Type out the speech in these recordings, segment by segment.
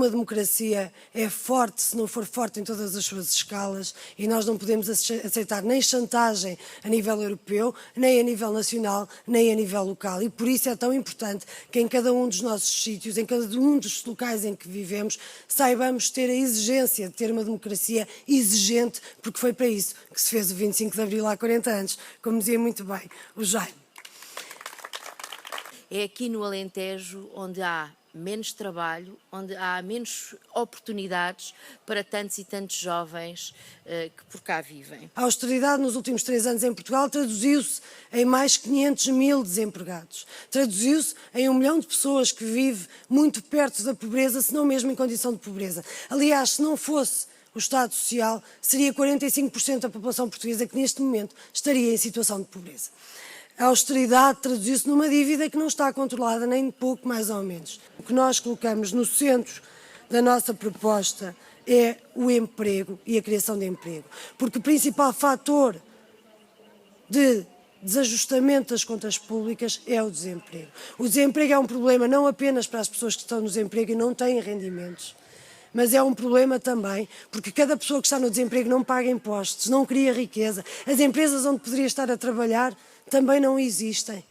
nenhuma democracia é forte se não for forte em todas as suas escalas, e nós não podemos aceitar nem chantagem a nível europeu, nem a nível nacional, nem a nível local. E por isso é tão importante que em cada um dos nossos sítios, em cada um dos locais em que vivemos, saibamos ter a exigência de ter uma democracia exigente, porque foi para isso que se fez o 25 de Abril há 40 anos, como dizia muito bem o Jaime. É aqui no Alentejo onde há menos trabalho, onde há menos oportunidades para tantos e tantos jovens que por cá vivem. A austeridade nos últimos 3 anos em Portugal traduziu-se em mais 500 mil desempregados. Traduziu-se em 1 milhão de pessoas que vivem muito perto da pobreza, se não mesmo em condição de pobreza. Aliás, se não fosse o Estado Social, seria 45% da população portuguesa que neste momento estaria em situação de pobreza. A austeridade traduziu-se numa dívida que não está controlada nem pouco mais ou menos. O que nós colocamos no centro da nossa proposta é o emprego e a criação de emprego, porque o principal fator de desajustamento das contas públicas é o desemprego. O desemprego é um problema não apenas para as pessoas que estão no desemprego e não têm rendimentos, mas é um problema também porque cada pessoa que está no desemprego não paga impostos, não cria riqueza. As empresas onde poderia estar a trabalhar também não existem.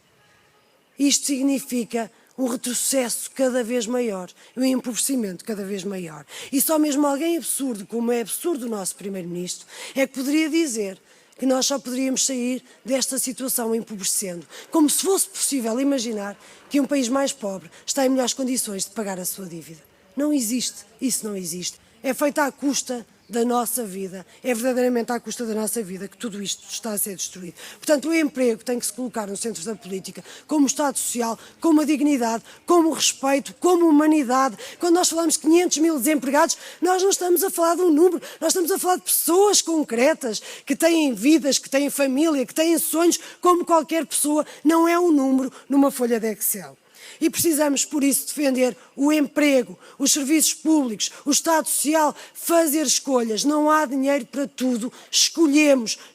Isto significa um retrocesso cada vez maior, um empobrecimento cada vez maior. E só mesmo alguém absurdo, como é absurdo o nosso Primeiro-Ministro, é que poderia dizer que nós só poderíamos sair desta situação empobrecendo. Como se fosse possível imaginar que um país mais pobre está em melhores condições de pagar a sua dívida. Não existe, isso não existe. É feito à custa da nossa vida, é verdadeiramente à custa da nossa vida que tudo isto está a ser destruído. Portanto, o emprego tem que se colocar no centro da política, como Estado Social, como a dignidade, como o respeito, como humanidade. Quando nós falamos de 500 mil desempregados, nós não estamos a falar de um número, nós estamos a falar de pessoas concretas, que têm vidas, que têm família, que têm sonhos, como qualquer pessoa, não é um número numa folha de Excel. E precisamos, por isso, defender o emprego, os serviços públicos, o Estado Social, fazer escolhas. Não há dinheiro para tudo.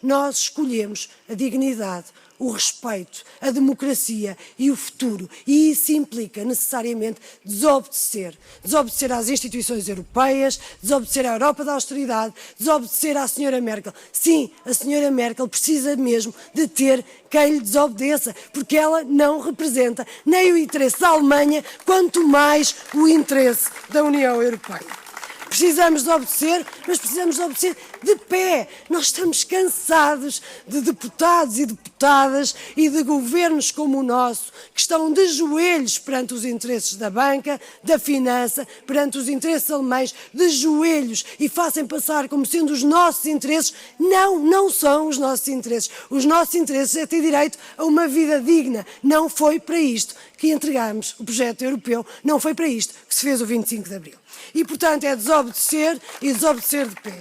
Nós escolhemos a dignidade, o respeito, a democracia e o futuro. E isso implica necessariamente desobedecer. Desobedecer às instituições europeias, desobedecer à Europa da austeridade, desobedecer à senhora Merkel. Sim, a senhora Merkel precisa mesmo de ter quem lhe desobedeça, porque ela não representa nem o interesse da Alemanha, quanto mais o interesse da União Europeia. Precisamos de obedecer, mas precisamos de obedecer de pé. Nós estamos cansados de deputados e deputadas e de governos como o nosso, que estão de joelhos perante os interesses da banca, da finança, perante os interesses alemães, de joelhos, e fazem passar como sendo os nossos interesses. Não, não são os nossos interesses. Os nossos interesses é ter direito a uma vida digna. Não foi para isto que entregámos o projeto europeu, não foi para isto que se fez o 25 de Abril. E, portanto, é desobedecer e desobedecer de pé.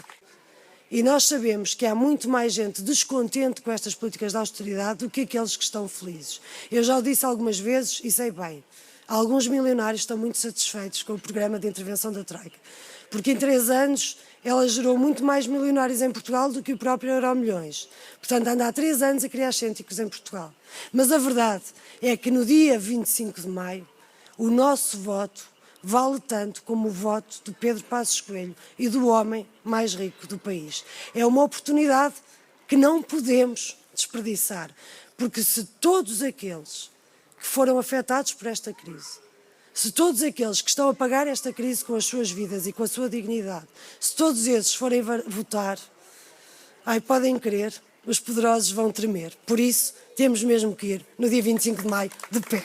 E nós sabemos que há muito mais gente descontente com estas políticas de austeridade do que aqueles que estão felizes. Eu já o disse algumas vezes e sei bem, alguns milionários estão muito satisfeitos com o programa de intervenção da Troika, porque em 3 anos ela gerou muito mais milionários em Portugal do que o próprio Euromilhões. Portanto, anda há 3 anos a criar cênticos em Portugal. Mas a verdade é que no dia 25 de maio, o nosso voto vale tanto como o voto de Pedro Passos Coelho e do homem mais rico do país. É uma oportunidade que não podemos desperdiçar, porque se todos aqueles que foram afetados por esta crise, se todos aqueles que estão a pagar esta crise com as suas vidas e com a sua dignidade, se todos esses forem votar, podem crer, os poderosos vão tremer. Por isso, temos mesmo que ir no dia 25 de maio de pé.